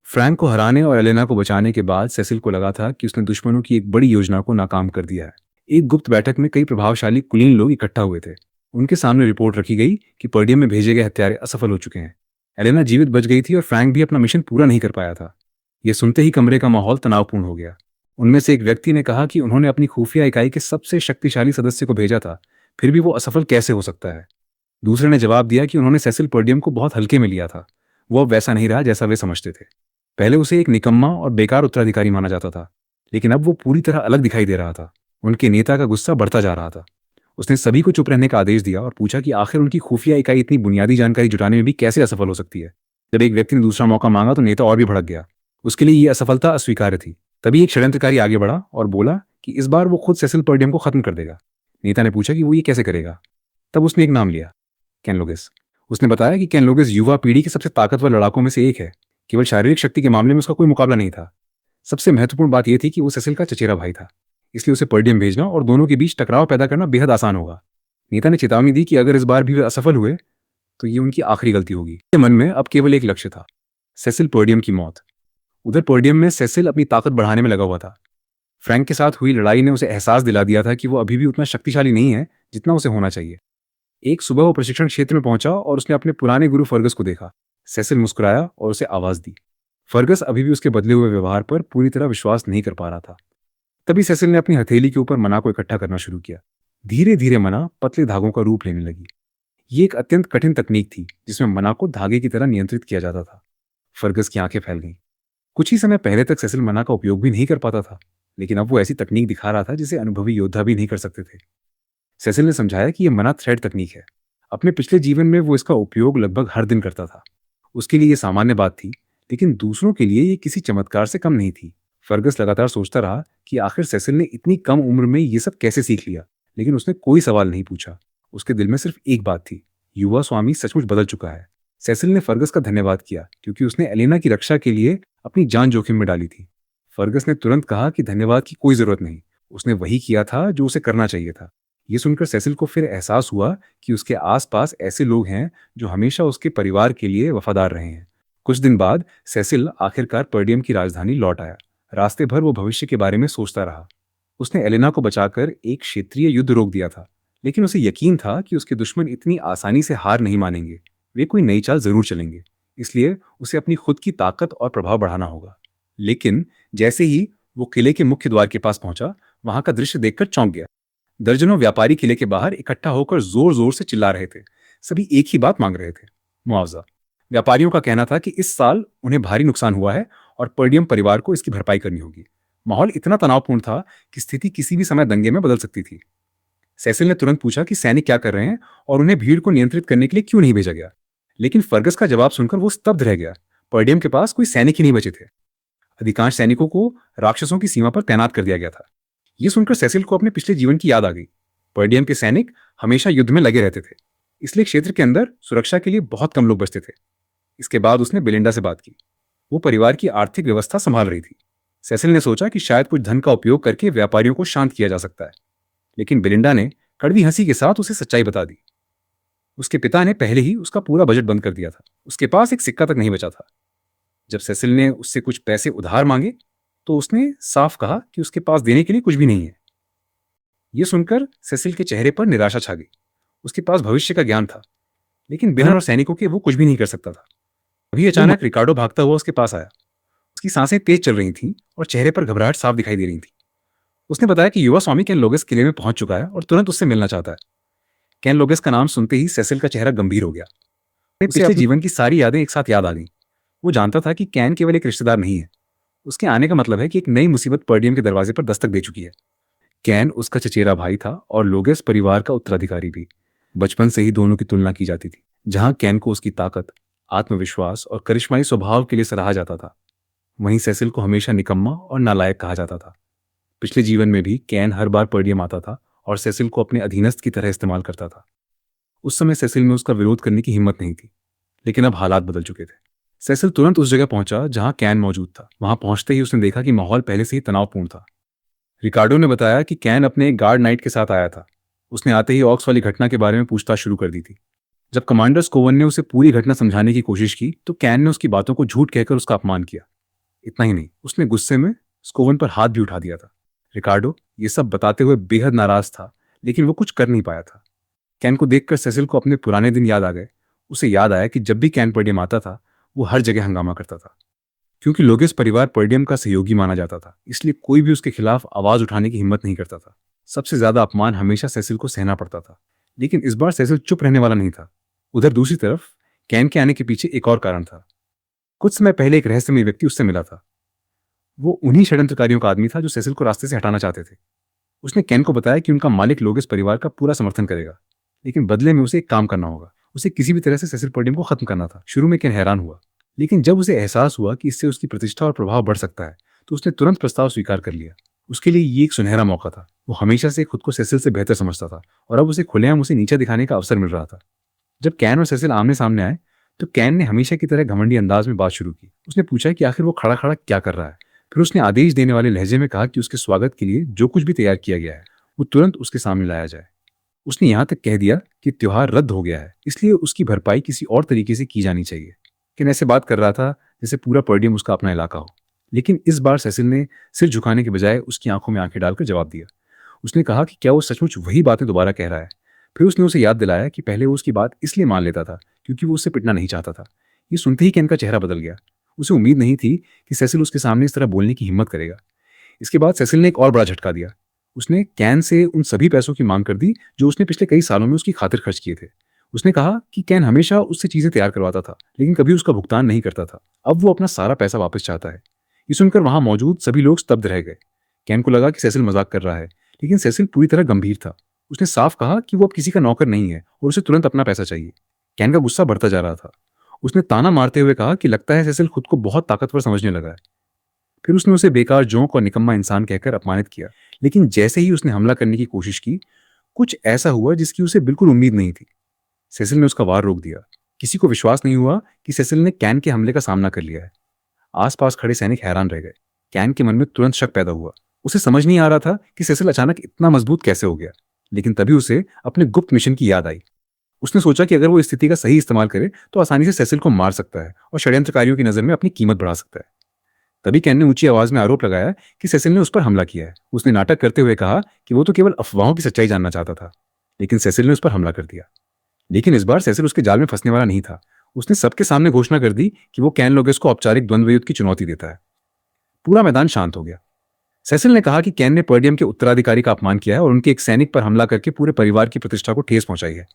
फ्रैंक को हराने और एलेना को बचाने के बाद सेसिल को लगा था कि उसने दुश्मनों की एक बड़ी योजना को नाकाम कर दिया है। एक गुप्त बैठक में कई प्रभावशाली कुलीन लोग इकट्ठा हुए थे। उनके सामने रिपोर्ट रखी गई कि पर्डियम में भेजे गए हत्यारे असफल हो चुके हैं। एलेना जीवित बच गई थी और फ्रैंक भी अपना मिशन पूरा नहीं कर पाया था। यह सुनते ही कमरे का माहौल तनावपूर्ण हो गया। उनमें से एक व्यक्ति ने कहा कि उन्होंने अपनी खुफिया इकाई के सबसे शक्तिशाली सदस्य को भेजा था, फिर भी वो असफल कैसे हो सकता है। दूसरे ने जवाब दिया कि उन्होंने सेसिल पर्डियम को बहुत हल्के में लिया था। वो अब वैसा नहीं रहा जैसा वे समझते थे। पहले उसे एक निकम्मा और बेकार उत्तराधिकारी माना जाता था, लेकिन अब वो पूरी तरह अलग दिखाई दे रहा था। उनके नेता का गुस्सा बढ़ता जा रहा था। उसने सभी को चुप रहने का आदेश दिया और पूछा कि आखिर उनकी खुफिया इकाई इतनी बुनियादी जानकारी जुटाने में भी कैसे असफल हो सकती है। जब एक व्यक्ति ने दूसरा मौका मांगा तो नेता और भी भड़क गया। उसके लिए ये असफलता अस्वीकार्य थी। तभी एक षड्यंत्रकारी आगे बढ़ा और बोला कि इस बार वो खुद सेसिल पर्डियम को खत्म कर देगा। नेता ने पूछा कि वो ये कैसे करेगा। तब उसने एक नाम लिया, कैनलोगस। उसने बताया कि कैनलोगस युवा पीढ़ी के सबसे ताकतवर लड़ाकों में से एक है। केवल शारीरिक शक्ति के मामले में उसका कोई मुकाबला नहीं था। सबसे महत्वपूर्ण बात यह थी कि वो सेसिल का चचेरा भाई था, इसलिए उसे पर्डियम भेजना और दोनों के बीच टकराव पैदा करना बेहद आसान होगा। नेता ने चेतावनी दी कि अगर इस बार भी वे असफल हुए तो ये उनकी आखिरी गलती होगी। उसके मन में अब केवल एक लक्ष्य था, सेसिल पर्डियम की मौत। उधर पर्डियम में सेसिल अपनी ताकत बढ़ाने में लगा हुआ था। फ्रैंक के साथ हुई लड़ाई ने उसे एहसास दिला दिया था कि वो अभी भी उतना शक्तिशाली नहीं है जितना उसे होना चाहिए। एक सुबह वो प्रशिक्षण क्षेत्र में पहुंचा और उसने अपने पुराने गुरु फर्गस को देखा। सेसिल मुस्कुराया और उसे आवाज दी। फर्गस अभी भी उसके बदले हुए व्यवहार पर पूरी तरह विश्वास नहीं कर पा रहा था। तभी सेसिल ने अपनी हथेली के ऊपर मना को इकट्ठा करना शुरू किया। धीरे धीरे मना पतले धागों का रूप लेने लगी। ये एक अत्यंत कठिन तकनीक थी जिसमें मना को धागे की तरह नियंत्रित किया जाता था। फर्गस की आंखें फैल गईं। कुछ ही समय पहले तक सेसिल मना का उपयोग भी नहीं कर पाता था, लेकिन अब वो ऐसी तकनीक दिखा रहा था जिसे अनुभवी योद्धा भी नहीं कर सकते थे। सेसिल ने समझाया कि यह मना थ्रेड तकनीक है। अपने पिछले जीवन में वो इसका उपयोग लगभग हर दिन करता था। उसके लिए यह सामान्य बात थी, लेकिन दूसरों के लिए ये किसी चमत्कार से कम नहीं थी। फर्गस लगातार सोचता रहा कि आखिर सेसिल ने इतनी कम उम्र में ये सब कैसे सीख लिया, लेकिन उसने कोई सवाल नहीं पूछा। उसके दिल में सिर्फ एक बात थी, युवा स्वामी सचमुच बदल चुका है। सेसिल ने फर्गस का धन्यवाद किया क्योंकि उसने एलेना की रक्षा के लिए अपनी जान जोखिम में डाली थी। फर्गस ने तुरंत कहा कि धन्यवाद की कोई जरूरत नहीं, उसने वही किया था जो उसे करना चाहिए था। यह सुनकर सेसिल को फिर एहसास हुआ कि उसके आसपास ऐसे लोग हैं जो हमेशा उसके परिवार के लिए वफादार रहे हैं। कुछ दिन बाद सेसिल आखिरकार पर्डियम की राजधानी लौट आया। रास्ते भर वो भविष्य के बारे में सोचता रहा। उसने एलेना को बचाकर एक क्षेत्रीय युद्ध रोक दिया था, लेकिन उसे यकीन था कि उसके दुश्मन इतनी आसानी से हार नहीं मानेंगे। वे कोई नई चाल जरूर चलेंगे, इसलिए उसे अपनी खुद की ताकत और प्रभाव बढ़ाना होगा। लेकिन जैसे ही वो किले के मुख्य द्वार के पास पहुंचा, वहां का दृश्य देखकर चौंक गया। दर्जनों व्यापारी किले के बाहर इकट्ठा होकर जोर जोर से चिल्ला रहे थे। सभी एक ही बात मांग रहे थे, मुआवजा। व्यापारियों का कहना था कि इस साल उन्हें भारी नुकसान हुआ है और पर्डियम परिवार को इसकी भरपाई करनी होगी। माहौल इतना तनावपूर्ण था कि स्थिति किसी भी समय दंगे में बदल सकती थी। सेसिल ने तुरंत पूछा कि सैनिक क्या कर रहे हैं और उन्हें भीड़ को नियंत्रित करने के लिए क्यों नहीं भेजा गया। लेकिन फर्गस का जवाब सुनकर वो स्तब्ध रह गया। पर्डियम के पास कोई सैनिक ही नहीं बचे थे। अधिकांश सैनिकों को राक्षसों की सीमा पर तैनात कर दिया गया था। यह सुनकर सेसिल को अपने पिछले जीवन की याद आ गई। पर्डियम के सैनिक हमेशा युद्ध में लगे रहते थे, इसलिए क्षेत्र के अंदर सुरक्षा के लिए बहुत कम लोग बचते थे। इसके बाद उसने बेलिंडा से बात की। वो परिवार की आर्थिक व्यवस्था संभाल रही थी। सेसिल ने सोचा कि शायद कुछ धन का उपयोग करके व्यापारियों को शांत किया जा सकता है, लेकिन बेलिंडा ने कड़वी हंसी के साथ उसे सच्चाई बता दी। उसके पिता ने पहले ही उसका पूरा बजट बंद कर दिया था। उसके पास एक सिक्का तक नहीं बचा था। जब सेसिल ने उससे कुछ पैसे उधार मांगे तो उसने साफ कहा कि उसके पास देने के लिए कुछ भी नहीं है। यह सुनकर सेसिल के चेहरे पर निराशा छा गई। उसके पास भविष्य का ज्ञान था, लेकिन बिना और सैनिकों के वो कुछ भी नहीं कर सकता था। अभी अचानक रिकार्डो भागता हुआ उसके पास आया। उसकी सांसें तेज चल रही थीं और चेहरे पर घबराहट साफ दिखाई दे रही थी। उसने बताया कि युवा स्वामी कैन लोगस किले में पहुंच चुका है और तुरंत उससे मिलना चाहता है। कैन लोगस का नाम सुनते ही सेसिल का चेहरा गंभीर हो गया। पिछले जीवन की सारी यादें एक साथ याद आ गईं। वो जानता था कि कैन केवल एक रिश्तेदार नहीं है, उसके आने का मतलब है कि एक नई मुसीबत पर्डियम के दरवाजे पर दस्तक दे चुकी है। कैन उसका चचेरा भाई था और लोगेस परिवार का उत्तराधिकारी भी। बचपन से ही दोनों की तुलना की जाती थी। जहां कैन को उसकी ताकत, आत्मविश्वास और करिश्माई स्वभाव के लिए सराहा जाता था, वहीं सेसिल को हमेशा निकम्मा और नालायक कहा जाता था। पिछले जीवन में भी कैन हर बार पर्डियम आता था और सेसिल को अपने अधीनस्थ की तरह इस्तेमाल करता था। उस समय सेसिल में उसका विरोध करने की हिम्मत नहीं थी, लेकिन अब हालात बदल चुके थे। सेसिल तुरंत उस जगह पहुंचा जहां कैन मौजूद था। वहां पहुंचते ही उसने देखा कि माहौल पहले से ही तनावपूर्ण था। रिकार्डो ने बताया कि कैन अपने एक गार्ड नाइट के साथ आया था। उसने आते ही ऑक्स वाली घटना के बारे में पूछताछ शुरू कर दी थी। जब कमांडर स्कोवन ने उसे पूरी घटना समझाने की कोशिश की तो कैन ने उसकी बातों को झूठ कहकर उसका अपमान किया। इतना ही नहीं, उसने गुस्से में स्कोवन पर हाथ भी उठा दिया था। रिकार्डो ये सब बताते हुए बेहद नाराज था, लेकिन वो कुछ कर नहीं पाया था। कैन को देखकर सेसिल को अपने पुराने दिन याद आ गए। उसे याद आया कि जब भी कैन पर्डियम आता था, वो हर जगह हंगामा करता था। क्योंकि लोगेस परिवार पर्डियम का सहयोगी माना जाता था, इसलिए कोई भी उसके खिलाफ आवाज उठाने की हिम्मत नहीं करता था। सबसे ज्यादा अपमान हमेशा सेसिल को सहना पड़ता था, लेकिन इस बार सेसिल चुप रहने वाला नहीं था। उधर दूसरी तरफ कैन के आने के पीछे एक और कारण था। कुछ समय पहले एक रहस्यमय व्यक्ति उससे मिला था। वो उन्हीं षड्यंत्रकारियों का आदमी था जो सेसिल को रास्ते से हटाना चाहते थे। उसने कैन को बताया कि उनका मालिक लोगेस परिवार का पूरा समर्थन करेगा, लेकिन बदले में उसे एक काम करना होगा। उसे किसी भी तरह से सेसिल पर्डियम को खत्म करना था। शुरू में कैन हैरान हुआ, लेकिन जब उसे एहसास हुआ कि इससे उसकी प्रतिष्ठा और प्रभाव बढ़ सकता है, तो उसने तुरंत प्रस्ताव स्वीकार कर लिया। उसके लिए ये एक सुनहरा मौका था। वो हमेशा से खुद को सेसिल से बेहतर समझता था और अब उसे खुलेआम उसे नीचे दिखाने का अवसर मिल रहा था। जब कैन और सेसिल आमने सामने आए तो कैन ने हमेशा की तरह घमंडी अंदाज में बात शुरू की। उसने पूछा कि आखिर वो खड़ा खड़ा क्या कर रहा है। फिर उसने आदेश देने वाले लहजे में कहा कि उसके स्वागत के लिए जो कुछ भी तैयार किया गया है वो तुरंत उसके सामने लाया जाए। उसने यहाँ तक कह दिया कि त्योहार रद्द हो गया है, इसलिए उसकी भरपाई किसी और तरीके से की जानी चाहिए। कैन ऐसे बात कर रहा था जैसे पूरा पर्डियम उसका अपना इलाका हो। लेकिन इस बार सेसिल ने सिर झुकाने के बजाय उसकी आंखों में आंखें डालकर जवाब दिया। उसने कहा कि क्या वो सचमुच वही बातें दोबारा कह रहा है। फिर उसने उसे याद दिलाया कि पहले वो उसकी बात इसलिए मान लेता था क्योंकि वो उससे पिटना नहीं चाहता था। ये सुनते ही कैन का चेहरा बदल गया। उसे उम्मीद नहीं थी कि सेसिल उसके सामने इस तरह बोलने की हिम्मत करेगा। इसके बाद सेसिल ने एक और बड़ा झटका दिया। उसने कैन से उन सभी पैसों की मांग कर दी जो उसने पिछले कई सालों में उसकी खातिर खर्च किए थे। उसने कहा कि कैन हमेशा उससे चीजें तैयार करवाता था लेकिन कभी उसका भुगतान नहीं करता था। अब वो अपना सारा पैसा वापस चाहता है। ये सुनकर वहां मौजूद सभी लोग स्तब्ध रह गए। कैन को लगा कि सेसिल मजाक कर रहा है, लेकिन सेसिल पूरी तरह गंभीर था। उसने साफ कहा कि वो अब किसी का नौकर नहीं है और उसे तुरंत अपना पैसा चाहिए। कैन का गुस्सा बढ़ता जा रहा था। उसने ताना मारते हुए कहा कि लगता है सेसिल खुद को बहुत ताकतवर समझने लगा है। फिर उसने उसे बेकार जोंक और निकम्मा इंसान कहकर अपमानित किया। लेकिन जैसे ही उसने हमला करने की कोशिश की, कुछ ऐसा हुआ जिसकी उसे बिल्कुल उम्मीद नहीं थी। सेसिल ने उसका वार रोक दिया। किसी को विश्वास नहीं हुआ कि सेसिल ने कैन के हमले का सामना कर लिया है। आसपास खड़े सैनिक हैरान रह गए। कैन के मन में तुरंत शक पैदा हुआ। उसे समझ नहीं आ रहा था कि सेसिल अचानक इतना मजबूत कैसे हो गया। लेकिन तभी उसे अपने गुप्त मिशन की याद आई। उसने सोचा कि अगर वो इस स्थिति का सही इस्तेमाल करे तो आसानी से सेसिल को मार सकता है और षड्यंत्रकारियों की नजर में अपनी कीमत बढ़ा सकता है। तभी कैन ने ऊंची आवाज में आरोप लगाया कि सेसिल ने उस पर हमला किया है। उसने नाटक करते हुए कहा कि वो तो केवल अफवाहों की सच्चाई जानना चाहता था, लेकिन सेसिल ने उस पर हमला कर दिया। लेकिन इस बार सेसिल उसके जाल में फंसने वाला नहीं था। उसने सबके सामने घोषणा कर दी कि वो कैन लोगेस को औपचारिक द्वंद्व युद्ध की चुनौती देता है। पूरा मैदान शांत हो गया। सेसिल ने कहा कि कैन ने पर्डियम के उत्तराधिकारी का अपमान किया है और उनके एक सैनिक पर हमला करके पूरे परिवार की प्रतिष्ठा को ठेस पहुंचाई है।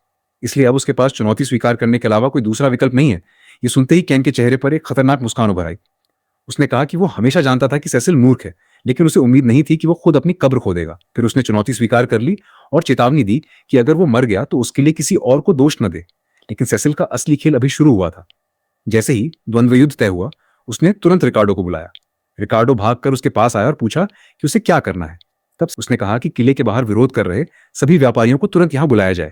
इसलिए अब उसके पास चुनौती स्वीकार करने के अलावा कोई दूसरा विकल्प नहीं है। ये सुनते ही कैन के चेहरे पर एक खतरनाक मुस्कान उभर आई। उसने कहा कि वो हमेशा जानता था कि सेसिल मूर्ख है, लेकिन उसे उम्मीद नहीं थी कि वो खुद अपनी कब्र खोदेगा। फिर उसने चुनौती स्वीकार कर ली और चेतावनी दी कि अगर वो मर गया तो उसके लिए किसी और को दोष न दे। लेकिन सेसिल का असली खेल अभी शुरू हुआ था। जैसे ही द्वंद्व युद्ध तय हुआ, उसने तुरंत रिकार्डो को बुलाया। रिकार्डो भागकर उसके पास आया और पूछा कि उसे क्या करना है। तब उसने कहा कि किले के बाहर विरोध कर रहे सभी व्यापारियों को तुरंत यहां बुलाया जाए।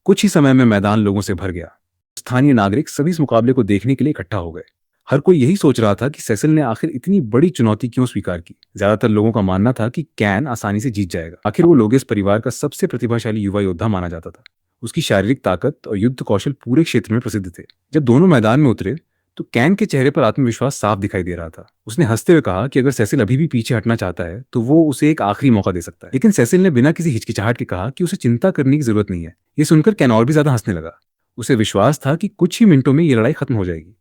कुछ ही समय में मैदान लोगों से भर गया। स्थानीय नागरिक सभी इस मुकाबले को देखने के लिए इकट्ठा हो गए। हर कोई यही सोच रहा था कि सेसिल ने आखिर इतनी बड़ी चुनौती क्यों स्वीकार की। ज्यादातर लोगों का मानना था कि कैन आसानी से जीत जाएगा। आखिर वो लोगेस परिवार का सबसे प्रतिभाशाली युवा योद्धा माना जाता था। उसकी शारीरिक ताकत और युद्ध कौशल पूरे क्षेत्र में प्रसिद्ध थे। जब दोनों मैदान में उतरे तो कैन के चेहरे पर आत्मविश्वास साफ दिखाई दे रहा था। उसने हंसते हुए कहा कि अगर सेसिल अभी भी पीछे हटना चाहता है तो वो उसे एक आखिरी मौका दे सकता है। लेकिन सेसिल ने बिना किसी हिचकिचाहट के कहा कि उसे चिंता करने की जरूरत नहीं है। ये सुनकर कैन और भी ज्यादा हंसने लगा। उसे विश्वास था कि कुछ ही मिनटों में ये लड़ाई खत्म हो जाएगी।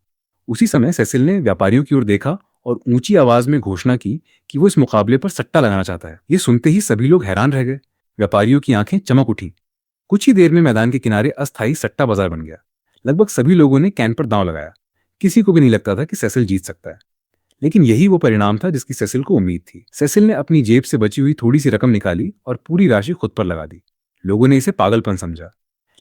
उसी समय सेसिल ने व्यापारियों की ओर देखा और ऊंची आवाज में घोषणा की कि वो इस मुकाबले पर सट्टा लगाना चाहता है। ये सुनते ही सभी लोग हैरान रह गए। व्यापारियों की आंखें चमक उठी। कुछ ही देर में मैदान के किनारे अस्थायी सट्टा बाजार बन गया। लगभग सभी लोगों ने कैन पर दांव लगाया। किसी को भी नहीं लगता था कि सेसिल जीत सकता है, लेकिन यही वो परिणाम था जिसकी सेसिल को उम्मीद थी। सेसिल ने अपनी जेब से बची हुई थोड़ी सी रकम निकाली और पूरी राशि खुद पर लगा दी। लोगों ने इसे पागलपन समझा,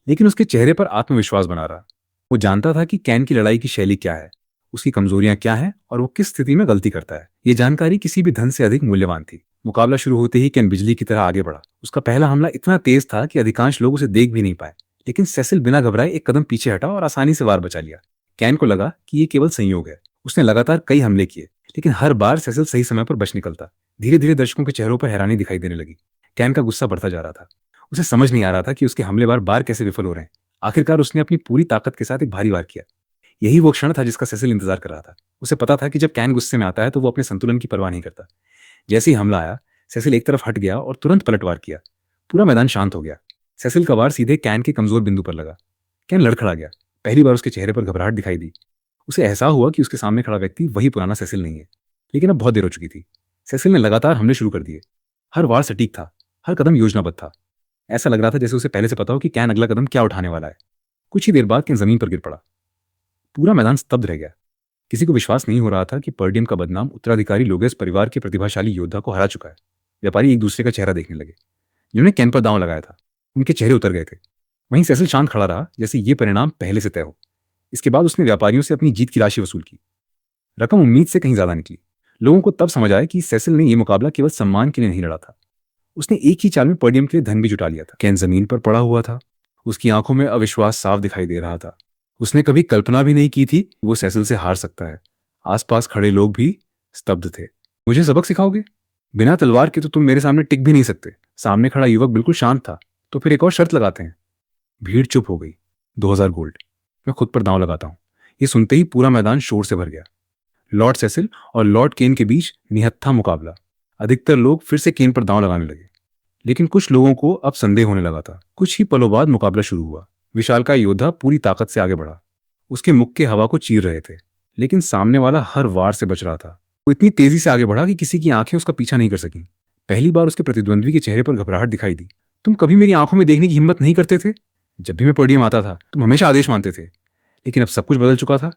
लेकिन उसके चेहरे पर आत्मविश्वास बना रहा। वो जानता था कि कैन की लड़ाई की शैली क्या है, उसकी कमजोरियां क्या हैं और वो किस स्थिति में गलती करता है। ये जानकारी किसी भी धन से अधिक मूल्यवान थी। मुकाबला शुरू होते ही कैन बिजली की तरह आगे बढ़ा। उसका पहला हमला इतना तेज था कि अधिकांश लोग उसे देख भी नहीं पाए, लेकिन सेसिल बिना घबराए एक कदम पीछे हटा और आसानी से वार बचा लिया। कैन को लगा कि ये केवल संयोग है। उसने लगातार कई हमले किए, लेकिन हर बार सेसिल सही समय पर बच निकलता। धीरे धीरे दर्शकों के चेहरों पर हैरानी दिखाई देने लगी। कैन का गुस्सा बढ़ता जा रहा था। उसे समझ नहीं आ रहा था कि उसके हमले बार कैसे विफल हो रहे हैं। आखिरकार उसने अपनी पूरी ताकत के साथ एक भारी वार किया। यही वो क्षण था जिसका सेसिल इंतजार कर रहा था। उसे पता था कि जब कैन गुस्से में आता है तो वो अपने संतुलन की परवाह नहीं करता। जैसे ही हमला आया, सेसिल एक तरफ हट गया और तुरंत पलटवार किया। पूरा मैदान शांत हो गया। सेसिल का वार सीधे कैन के कमजोर बिंदु पर लगा। कैन लड़खड़ा गया। पहली बार उसके चेहरे पर घबराहट दिखाई दी। उसे एहसास हुआ कि उसके सामने खड़ा व्यक्ति वही पुराना सेसिल नहीं है। लेकिन अब बहुत देर हो चुकी थी। सेसिल ने लगातार हमले शुरू कर दिए। हर वार सटीक था, हर कदम योजनाबद्ध था। ऐसा लग रहा था जैसे उसे पहले से पता हो कि कैन अगला कदम क्या उठाने वाला है। कुछ ही देर बाद कैन जमीन पर गिर पड़ा। पूरा मैदान स्तब्ध रह गया। किसी को विश्वास नहीं हो रहा था कि पर्डियम का बदनाम उत्तराधिकारी लोगेस परिवार के प्रतिभाशाली योद्धा को हरा चुका है। व्यापारी एक दूसरे का चेहरा देखने लगे। जिन्होंने कैन पर दांव लगाया था, उनके चेहरे उतर गए थे। वहीं सेसिल शांत खड़ा रहा, जैसे ये परिणाम पहले से तय हो। इसके बाद उसने व्यापारियों से अपनी जीत की राशि वसूल की। रकम उम्मीद से कहीं ज्यादा निकली। लोगों को तब समझ आया कि सेसिल ने यह मुकाबला केवल सम्मान के लिए नहीं लड़ा था। उसने एक ही चाल में पर्डियम के लिए धन भी जुटा लिया था। कैन जमीन पर पड़ा हुआ था। उसकी आंखों में अविश्वास साफ दिखाई दे रहा था। उसने कभी कल्पना भी नहीं की थी कि वो सेसिल से हार सकता है। आसपास खड़े लोग भी स्तब्ध थे। मुझे सबक सिखाओगे? बिना तलवार के तो तुम मेरे सामने टिक भी नहीं सकते। सामने खड़ा युवक बिल्कुल शांत था, तो फिर एक और शर्त लगाते हैं। भीड़ चुप हो गई। 2000 गोल्ड। मैं खुद पर दांव लगाता हूं। ये सुनते ही पूरा मैदान शोर से भर गया। लॉर्ड सेसिल और लॉर्ड केन के बीच निहत्था मुकाबला। अधिकतर लोग फिर से केन पर दांव लगाने लगे, लेकिन कुछ लोगों को अब संदेह होने लगा था। कुछ ही पलों बाद मुकाबला शुरू हुआ। विशालकाय योद्धा पूरी ताकत से आगे बढ़ा। उसके मुक्के हवा को चीर रहे थे, लेकिन सामने वाला हर वार से बच रहा था। वो इतनी तेजी से आगे बढ़ा कि किसी की आंखें उसका पीछा नहीं कर सकीं। पहली बार उसके प्रतिद्वंद्वी के चेहरे पर घबराहट दिखाई दी। तुम कभी मेरी आंखों में देखने की हिम्मत नहीं करते थे। जब भी मैं पोडियम आता था तुम हमेशा आदेश मानते थे। लेकिन अब सब कुछ बदल चुका था।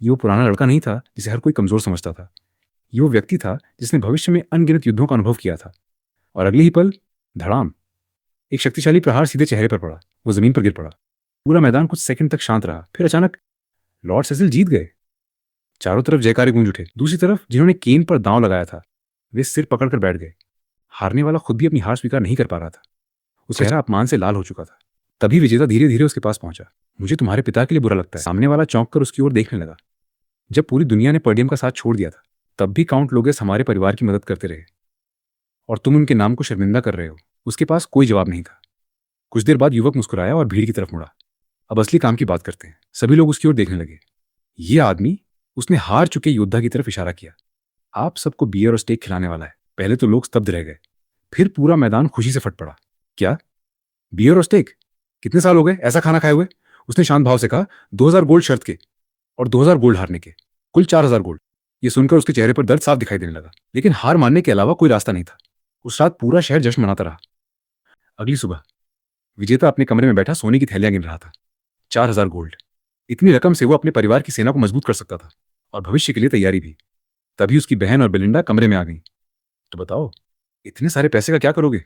ये वो पुराना लड़का नहीं था जिसे हर कोई कमजोर समझता था। ये वो व्यक्ति था जिसने भविष्य में अनगिनत युद्धों का अनुभव किया था। और अगले ही पल धड़ाम, एक शक्तिशाली प्रहार सीधे चेहरे पर पड़ा। वो जमीन पर गिर पड़ा। पूरा मैदान कुछ सेकंड तक शांत रहा। फिर अचानक लॉर्ड सेसिल जीत गए। चारों तरफ जयकारे गूंज उठे। दूसरी तरफ जिन्होंने केन पर दांव लगाया था वे सिर पकड़कर बैठ गए। हारने वाला खुद भी अपनी हार स्वीकार नहीं कर पा रहा था। उसका चेहरा अपमान से लाल हो चुका था। तभी विजेता धीरे धीरे उसके पास पहुंचा। मुझे तुम्हारे पिता के लिए बुरा लगता है। सामने वाला चौंक कर उसकी ओर देखने लगा। जब पूरी दुनिया ने पोडियम का साथ छोड़ दिया था तब भी काउंट लोगेस हमारे परिवार की मदद करते रहे, और तुम उनके नाम को शर्मिंदा कर रहे हो। उसके पास कोई जवाब नहीं था। कुछ देर बाद युवक मुस्कुराया और भीड़ की तरफ मुड़ा। अब असली काम की बात करते हैं। सभी लोग उसकी ओर देखने लगे। ये आदमी, उसने हार चुके योद्धा की तरफ इशारा किया, आप सबको बियर और स्टेक खिलाने वाला है। पहले तो लोग स्तब्ध रह गए, फिर पूरा मैदान खुशी से फट पड़ा। क्या बियर और स्टेक? कितने साल हो गए ऐसा खाना खाए हुए? उसने शांत भाव से कहा। 2000 गोल्ड शर्त के और 2000 गोल्ड हारने के, कुल 4000 गोल्ड। ये सुनकर उसके चेहरे पर दर्द साफ दिखाई देने लगा, लेकिन हार मानने के अलावा कोई रास्ता नहीं था। उस रात पूरा शहर जश्न मनाता रहा। अगली सुबह विजेता अपने कमरे में बैठा सोने की थैलियां गिन रहा था। 4000 गोल्ड। इतनी रकम से वो अपने परिवार की सेना को मजबूत कर सकता था और भविष्य के लिए तैयारी भी। तभी उसकी बहन और बेलिंडा कमरे में आ गई। तो बताओ, इतने सारे पैसे का क्या करोगे?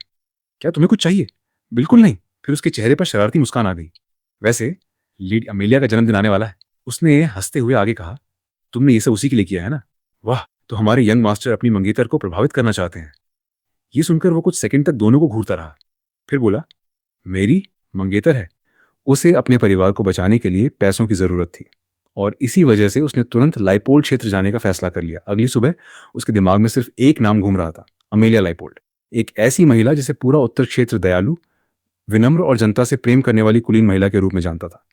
क्या तुम्हें कुछ चाहिए? बिल्कुल नहीं। फिर उसके चेहरे पर शरारती मुस्कान आ गई। वैसे लीड अमेलिया का जन्मदिन आने वाला है, उसने हंसते हुए आगे कहा। तुमने ये सब उसी के लिए किया है ना? वाह, तो हमारे यंग मास्टर अपनी मंगेतर को प्रभावित करना चाहते हैं। ये सुनकर वो कुछ सेकंड तक दोनों को घूरता रहा। फिर बोला, मेरी मंगेतर है। उसे अपने परिवार को बचाने के लिए पैसों की जरूरत थी और इसी वजह से उसने तुरंत लाइपोल्ड क्षेत्र जाने का फैसला कर लिया। अगली सुबह उसके दिमाग में सिर्फ एक नाम घूम रहा था, अमेलिया लाइपोल्ड। एक ऐसी महिला जिसे पूरा उत्तर क्षेत्र दयालु, विनम्र और जनता से प्रेम करने वाली कुलीन महिला के रूप में जानता था।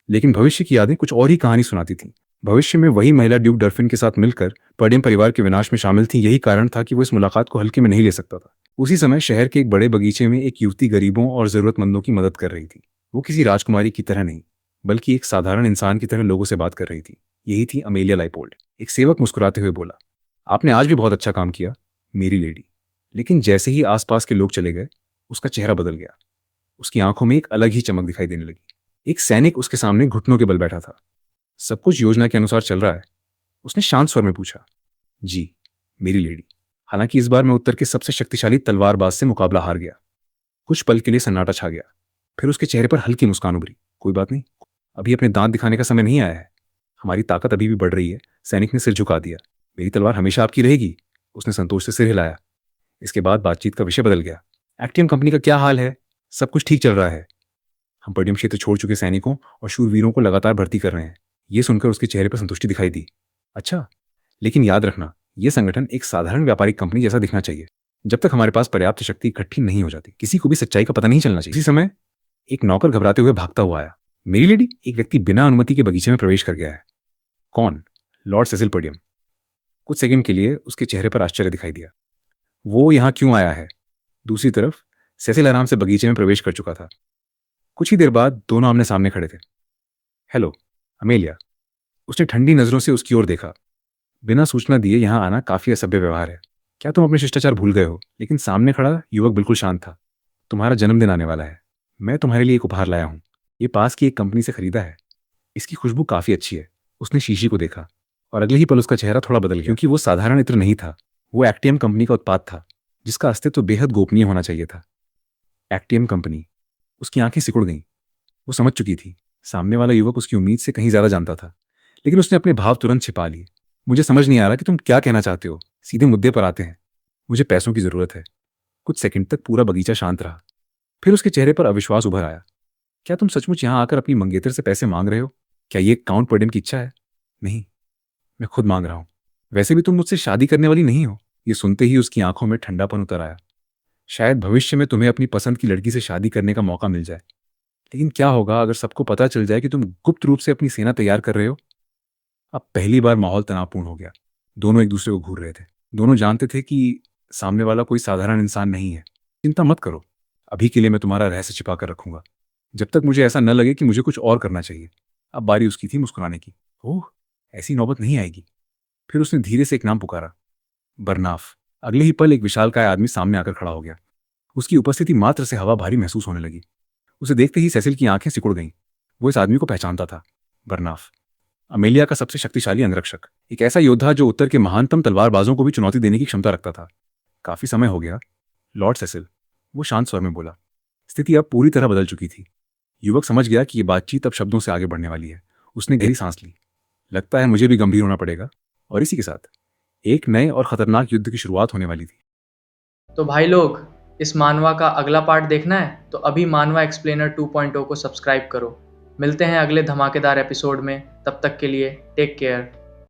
लेकिन भविष्य की यादें कुछ और ही कहानी सुनाती थीं। भविष्य में वही महिला ड्यूक डर्फिन के साथ मिलकर पर्डियम परिवार के विनाश में शामिल थी। यही कारण था कि वो इस मुलाकात को हल्के में नहीं ले सकता था। उसी समय शहर के एक बड़े बगीचे में एक युवती गरीबों और जरूरतमंदों की मदद कर रही थी। वो किसी राजकुमारी की तरह नहीं, बल्कि एक साधारण इंसान की तरह लोगों से बात कर रही थी। यही थी अमेलिया लाइपोल्ड। एक सेवक मुस्कुराते हुए बोला, आपने आज भी बहुत अच्छा काम किया मेरी लेडी। लेकिन जैसे ही आसपास के लोग चले गए उसका चेहरा बदल गया। उसकी आंखों में एक अलग ही चमक दिखाई देने लगी। एक सैनिक उसके सामने घुटनों के बल बैठा था। सब कुछ योजना के अनुसार चल रहा है? उसने शांत स्वर में पूछा। जी मेरी लेडी। हालांकि इस बार मैं उत्तर के सबसे शक्तिशाली तलवारबाज से मुकाबला हार गया। कुछ पल के लिए सन्नाटा छा गया। फिर उसके चेहरे पर हल्की मुस्कान उभरी। कोई बात नहीं, अभी अपने दांत दिखाने का समय नहीं आया है। हमारी ताकत अभी भी बढ़ रही है। सैनिक ने सिर झुका दिया। मेरी तलवार हमेशा आपकी रहेगी। उसने संतोष से सिर हिलाया। इसके बाद बातचीत का विषय बदल गया। एक्टियम कंपनी का क्या हाल है? सब कुछ ठीक चल रहा है। हम पर्डियम क्षेत्र छोड़ चुके सैनिकों और शूरवीरों को लगातार भर्ती कर रहे हैं। ये सुनकर उसके चेहरे पर संतुष्टि दिखाई दी। अच्छा, लेकिन याद रखना, यह संगठन एक साधारण व्यापारिक कंपनी जैसा दिखना चाहिए। जब तक हमारे पास पर्याप्त शक्ति इकट्ठी नहीं हो जाती किसी को भी सच्चाई का पता नहीं चलना चाहिए। इसी समय एक नौकर घबराते हुए भागता हुआ आया। मेरी लेडी, एक व्यक्ति बिना अनुमति के बगीचे में प्रवेश कर गया है। कौन? Lord Cecil Purdium. कुछ सेकंड के लिए उसके चेहरे पर आश्चर्य दिखाई दिया। वो यहाँ क्यों आया है? दूसरी तरफ सेसिल आराम से बगीचे में प्रवेश कर चुका था। कुछ ही देर बाद दोनों आमने सामने खड़े थे। Hello Amelia. उसने ठंडी नजरों से उसकी ओर देखा। बिना सूचना दिए यहां आना काफी असभ्य व्यवहार है। क्या तुम अपने शिष्टाचार भूल गए हो? लेकिन सामने खड़ा युवक बिल्कुल शांत था। तुम्हारा जन्मदिन आने वाला है। मैं तुम्हारे लिए एक उपहार लाया हूं। ये पास की एक कंपनी से खरीदा है। इसकी खुशबू काफी अच्छी है। उसने शीशी को देखा और अगले ही पल उसका चेहरा थोड़ा बदल गया, क्योंकि वो साधारण इत्र नहीं था। वो एक्टियम कंपनी का उत्पाद था जिसका अस्तित्व बेहद गोपनीय होना चाहिए था। एक्टियम कंपनी। उसकी आंखें सिकुड़ गईं। वो समझ चुकी थी सामने वाला युवक उसकी उम्मीद से कहीं ज्यादा जानता था, लेकिन उसने अपने भाव तुरंत छिपा लिए। मुझे समझ नहीं आ रहा कि तुम क्या कहना चाहते हो। सीधे मुद्दे पर आते हैं। मुझे पैसों की जरूरत है। कुछ सेकंड तक पूरा बगीचा शांत रहा। फिर उसके चेहरे पर अविश्वास उभर आया। क्या तुम सचमुच यहां आकर अपनी मंगेतर से पैसे मांग रहे हो? क्या ये काउंट पर्डियम की इच्छा है? नहीं, मैं खुद मांग रहा हूं। वैसे भी तुम मुझसे शादी करने वाली नहीं हो। ये सुनते ही उसकी आंखों में ठंडापन उतर आया। शायद भविष्य में तुम्हें अपनी पसंद की लड़की से शादी करने का मौका मिल जाए, लेकिन क्या होगा अगर सबको पता चल जाए कि तुम गुप्त रूप से अपनी सेना तैयार कर रहे हो? अब पहली बार माहौल तनावपूर्ण हो गया। दोनों एक दूसरे को घूर रहे थे। दोनों जानते थे कि सामने वाला कोई साधारण इंसान नहीं है। चिंता मत करो, अभी के लिए मैं तुम्हारा रहस्य छिपा कर रखूंगा, जब तक मुझे ऐसा न लगे कि मुझे कुछ और करना चाहिए। अब बारी उसकी थी मुस्कुराने की। ओह, ऐसी नौबत नहीं आएगी। फिर उसने धीरे से एक नाम पुकारा, बरनाफ। अगले ही पल एक विशालकाय आदमी सामने आकर खड़ा हो गया। उसकी उपस्थिति मात्र से हवा भारी महसूस होने लगी। उसे देखते ही सेसिल की आंखें सिकुड़ गईं। वो इस आदमी को पहचानता था। बरनाफ, अमेलिया का सबसे शक्तिशाली अंगरक्षक, एक ऐसा योद्धा जो उत्तर के महानतम तलवारबाजों को भी चुनौती देने की क्षमता रखता था। काफी समय हो गया, लॉर्ड सेसिल, वो शांत स्वर में बोला। स्थिति अब पूरी तरह बदल चुकी थी। युवक समझ गया कि ये बातचीत अब शब्दों से आगे बढ़ने वाली है। उसने गहरी सांस ली। लगता है मुझे भी गंभीर होना पड़ेगा। और इसी के साथ एक नए और खतरनाक युद्ध की शुरुआत होने वाली थी। तो भाई लोग, इस मानवा का अगला पार्ट देखना है तो अभी मानवा एक्सप्लेनर 2.0 को सब्सक्राइब करो। मिलते हैं अगले धमाकेदार एपिसोड में, तब तक के लिए टेक केयर।